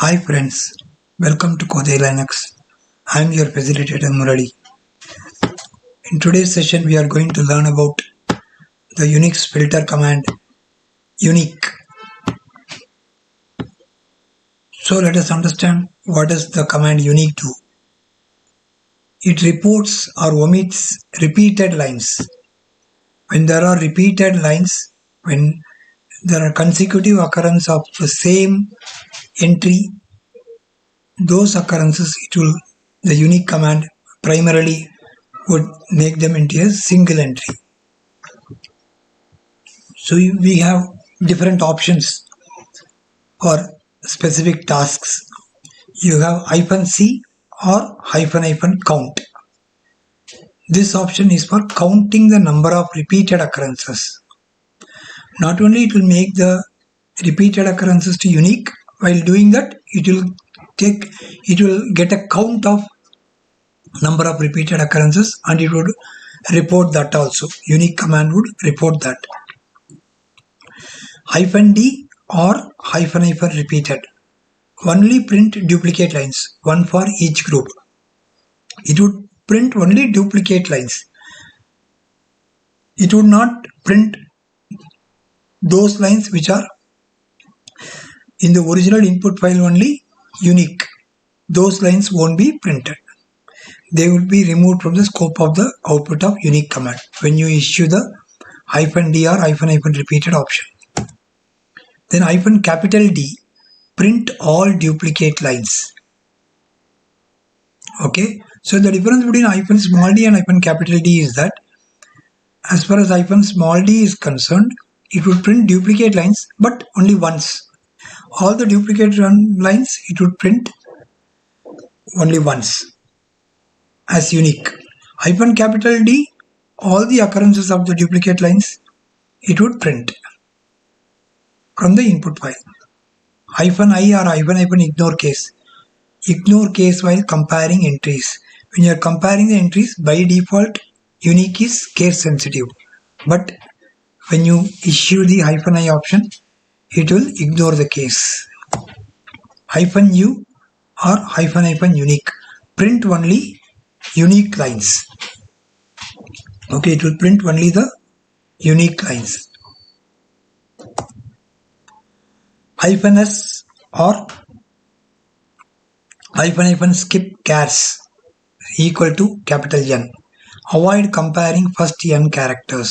Hi friends, welcome to Kode Linux. I am your facilitator Murali. In today's session we are going to learn about the Unix filter command uniq. So let us understand what does the command uniq do. It reports or omits repeated lines. When there are repeated lines, when there are consecutive occurrence of the same entry, those occurrences the uniq command primarily would make them into a single entry. So we have different options for specific tasks. You have -c or -count. This option is for counting the number of repeated occurrences. Not only it will make the repeated occurrences to unique, while doing that it will get a count of number of repeated occurrences and it would report that also. Uniq command would report that. -d or -- repeated only print duplicate lines, one for each group. It would print only duplicate lines. It would not print those lines which are in the original input file only unique. Those lines won't be printed. They will be removed from the scope of the output of uniq command when you issue the -d or -- repeated option. Then -D print all duplicate lines. Okay, so the difference between -d and -D is that as far as -d is concerned, it would print duplicate lines but only once. All the duplicate lines it would print only once as unique. -D, all the occurrences of the duplicate lines it would print from the input file. -I or -ignore case. Ignore case while comparing entries. When you are comparing the entries, by default unique is case sensitive. But when you issue the -i option, it will ignore the case. -u or -unique print only unique lines. Okay, it will print only the unique lines. -s or -skip chars equal to N. Avoid comparing first n characters.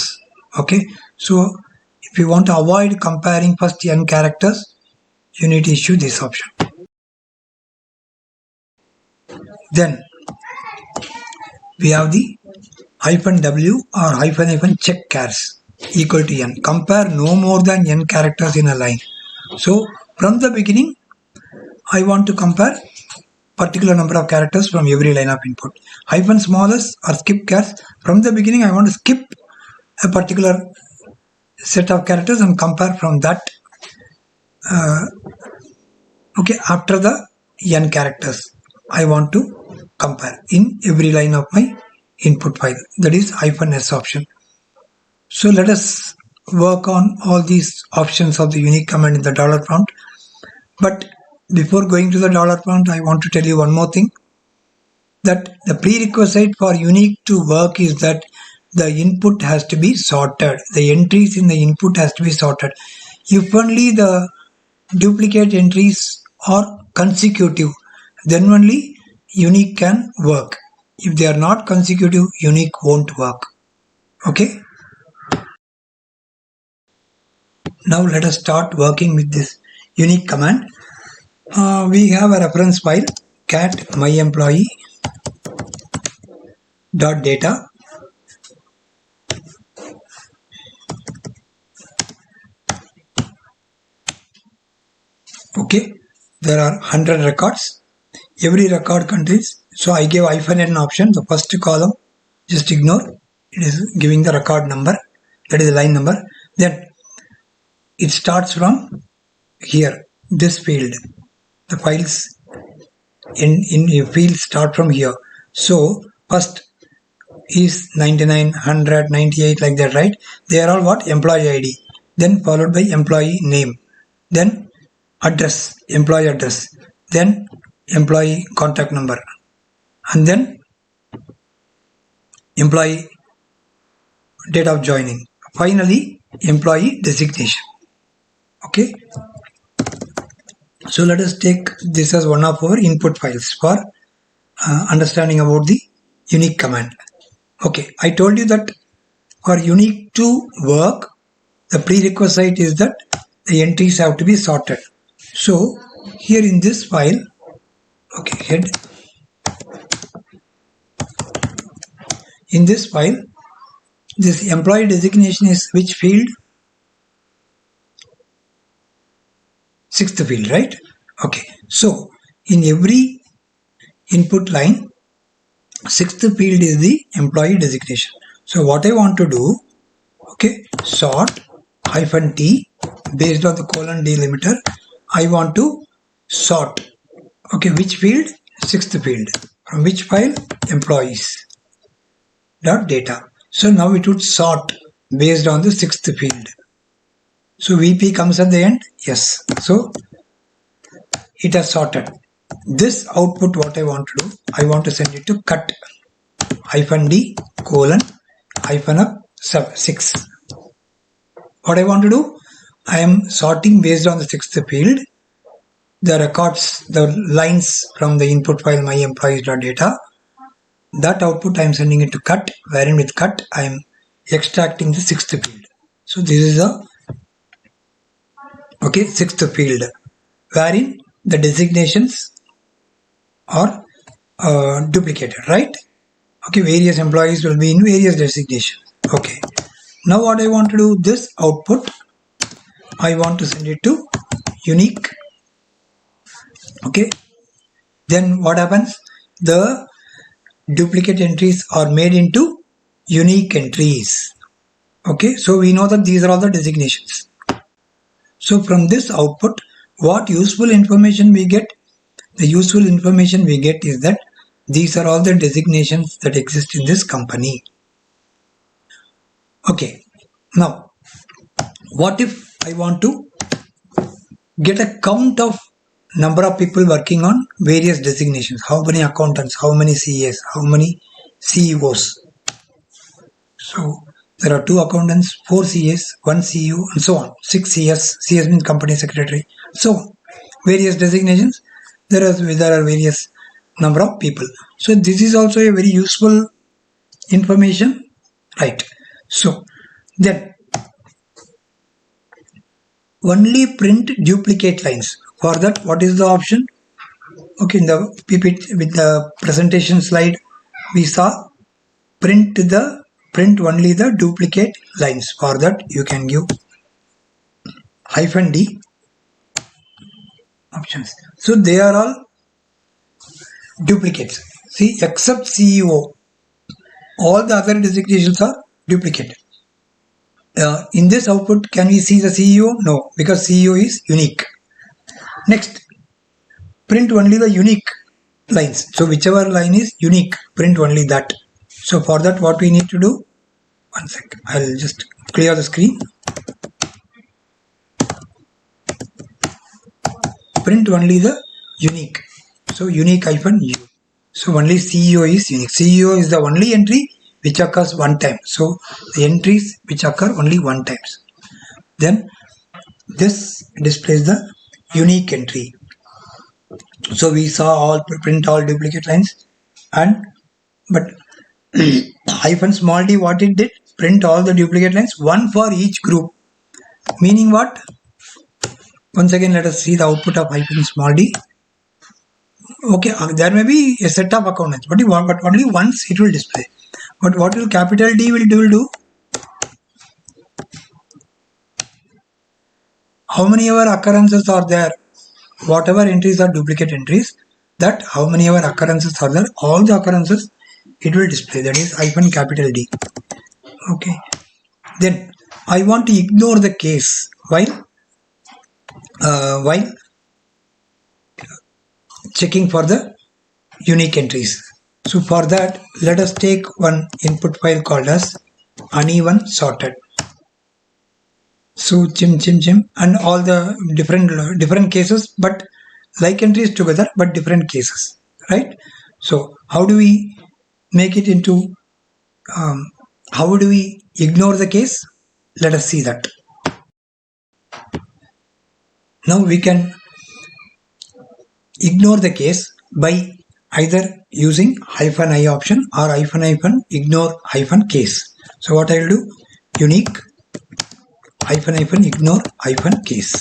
Okay, so if you want to avoid comparing first n characters, you need to issue this option. Then we have the -w or -check chars equal to n. Compare no more than n characters in a line. So from the beginning, I want to compare particular number of characters from every line of input. -s or skip chars, from the beginning I want to skip a particular set of characters and compare from that. After the n characters, I want to compare in every line of my input file. That is -s option. So let us work on all these options of the uniq command in the $prompt. But before going to the $prompt, I want to tell you one more thing, that the prerequisite for uniq to work is that the input has to be sorted. The entries in the input has to be sorted. If only the duplicate entries are consecutive, then only uniq can work. If they are not consecutive, uniq won't work. Okay. Now let us start working with this uniq command. We have a reference file cat myemployee.data. Okay, there are 100 records. Every record contains, so I gave -n option. The first column, just ignore. It is giving the record number, that is the line number. Then it starts from here, this field. The files in fields start from here. So first is 99, 100, 98 like that, right? They are all what? Employee ID. Then followed by employee name. Then address, employee address. then employee contact number, and then employee date of joining. Finally, employee designation. Okay. So let us take this as one of our input files for understanding about the uniq command. Okay, I told you that for uniq to work, the prerequisite is that the entries have to be sorted. So here in this file, okay, head. In this file, this employee designation is which field? Sixth field, right? Okay, so in every input line, sixth field is the employee designation. So what I want to do, okay, sort -t based on the colon delimiter. I want to sort, okay, which field? Sixth field. From which file? Employees dot data. So now it would sort based on the sixth field. So VP comes at the end. Yes. So it has sorted. This output, what I want to do, I want to send it to cut -d colon -up 6. What I want to do, I am sorting based on the sixth field, the records, the lines from the input file my employees.data. That output I am sending it to cut, wherein with cut I am extracting the sixth field. So this is a sixth field, wherein the designations are duplicated, right? Okay, various employees will be in various designations. Okay, now what I want to do, this output I want to send it to uniq. Okay, then what happens? The duplicate entries are made into unique entries. Okay, so we know that these are all the designations. So from this output, what useful information we get? The useful information we get is that these are all the designations that exist in this company. Okay, now what if I want to get a count of number of people working on various designations? How many accountants, how many CAs, how many CEOs? So there are 2 accountants, 4 CAs, 1 CEO, and so on. 6 CS. CS means company secretary. So various designations. There are various number of people. So this is also a very useful information, right? So then only print duplicate lines. For that, what is the option? Okay, in the PPT with the presentation slide, we saw print only the duplicate lines. For that, you can give -d options. So they are all duplicates. See, except CEO, all the other designations are duplicated. In this output, can we see the CEO? No, because CEO is unique. Next, print only the unique lines. So whichever line is unique, print only that. So for that, what we need to do? One sec. I'll just clear the screen. Print only the unique. So unique -u. So only CEO is unique. CEO is the only entry which occurs one time. So the entries which occur only one times. Then this displays the unique entry. So we saw print all duplicate lines, but -d, what it did? Print all the duplicate lines, one for each group. Meaning what? Once again, let us see the output of -d. Okay, there may be a set of accountants, but only once it will display. But what will D will do? How many ever occurrences are there? Whatever entries are duplicate entries, that how many ever occurrences are there, all the occurrences it will display. That is -D. Okay. Then I want to ignore the case while checking for the unique entries. So for that, let us take one input file called as uneven sorted. So chim and all the different cases, but like entries together but different cases, right? So how do we make it into, how do we ignore the case? Let us see that. Now we can ignore the case by either using -i option or -ignore -case. So what I will do, unique -ignore -case.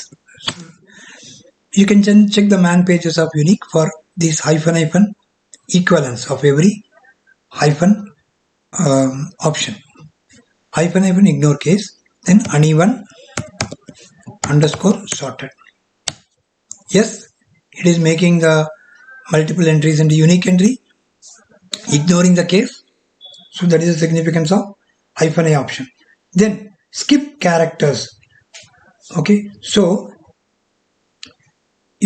You can check the man pages of uniq for these hyphen equivalence of every hyphen option. -, ignore case, then uneven underscore sorted. Yes, it is making the multiple entries into unique entry, ignoring the case. So that is the significance of -i option. Then skip characters. Okay, so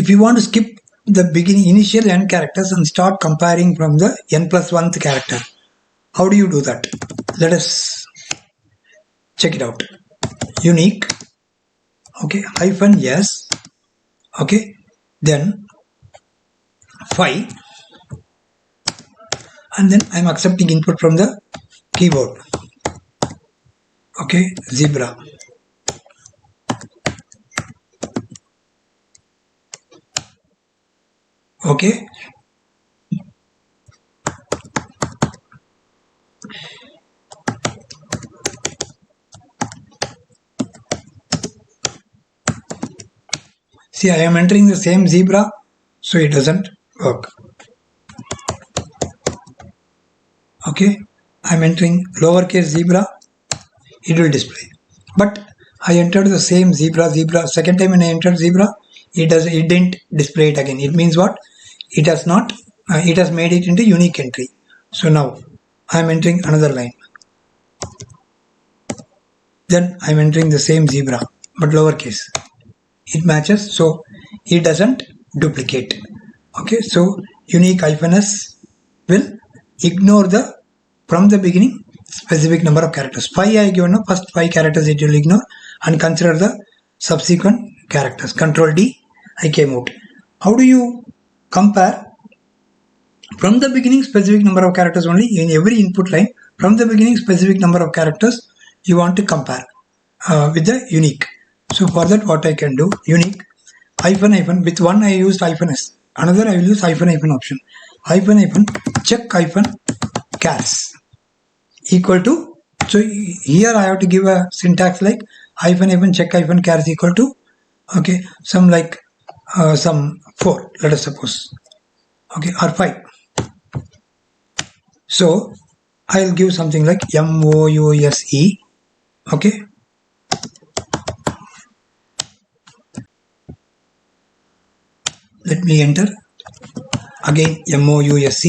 if you want to skip the beginning initial n characters and start comparing from the n+1th character, how do you do that? Let us check it out. Unique, okay, -s, okay, then 5, and then I'm accepting input from the keyboard. Okay, zebra. Okay, see, I am entering the same zebra, so it doesn't work. Okay, I'm entering lowercase zebra, it will display. But I entered the same zebra, second time when I entered zebra, it didn't display it again. It means what? It has not, it has made it into unique entry. So now I'm entering another line. Then I'm entering the same zebra, but lowercase. It matches, so it doesn't duplicate. Okay, so unique -s will ignore the from the beginning specific number of characters. 5 I given now, first 5 characters it will ignore and consider the subsequent characters. Control D, I came out. How do you compare from the beginning specific number of characters only in every input line? From the beginning specific number of characters you want to compare with the unique. So for that what I can do, unique -, with one I used -s, another I will use -, option. Check -chars equal to, so here I have to give a syntax like check -chars equal to, okay, some like some 4, let us suppose, okay, or 5. So I'll give something like mouse, okay, let me enter again mouse.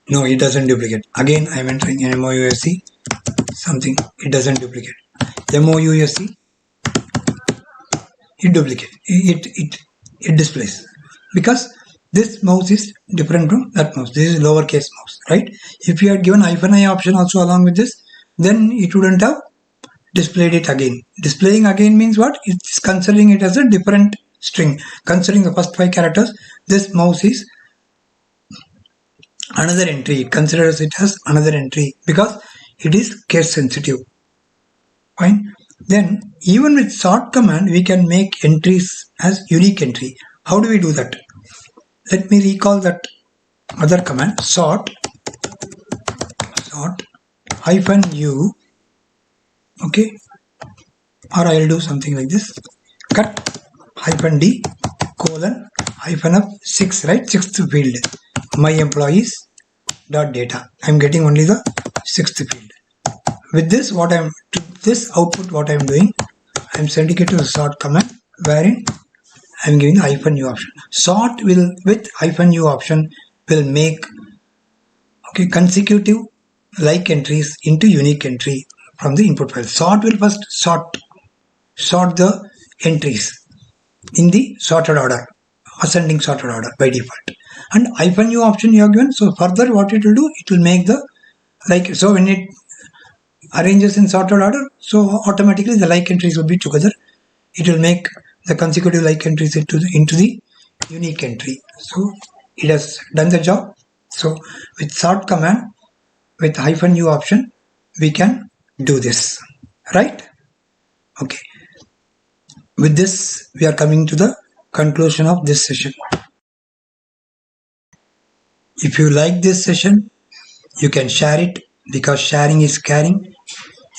No, it doesn't duplicate. Again I am entering mouse, something, it doesn't duplicate. mouse, it duplicates, it displays, because this mouse is different from that mouse. This is lowercase mouse, right? If you had given -i option also along with this, then it wouldn't have displayed it again. Displaying again means what? It's considering it as a different string. Considering the first 5 characters, this mouse is another entry. It considers it as another entry because it is case sensitive. Fine. Then even with sort command, we can make entries as unique entry. How do we do that? Let me recall that other command, sort -u, okay, or I'll do something like this, cut -d -f6, right, 6th field, my employees dot data. I'm getting only the 6th field. With this, this output, what I'm doing, I'm sending it to the sort command, wherein I'm giving the -u option. Sort will, with -u option, will make, okay, consecutive like entries into unique entry from the input file. Sort will first sort the entries in the sorted order, ascending sorted order by default. And -u option you have given, so further what it will do, it will make the like, so when it arranges in sorted order, so automatically the like entries will be together. It will make the consecutive like entries into the unique entry. So it has done the job. So with sort command, with -u option, we can do this, right? Okay. With this, we are coming to the conclusion of this session. If you like this session, you can share it, because sharing is caring.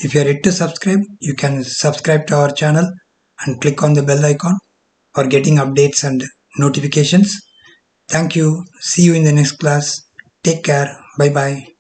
If you are yet to subscribe, you can subscribe to our channel and click on the bell icon for getting updates and notifications. Thank you. See you in the next class. Take care. Bye bye.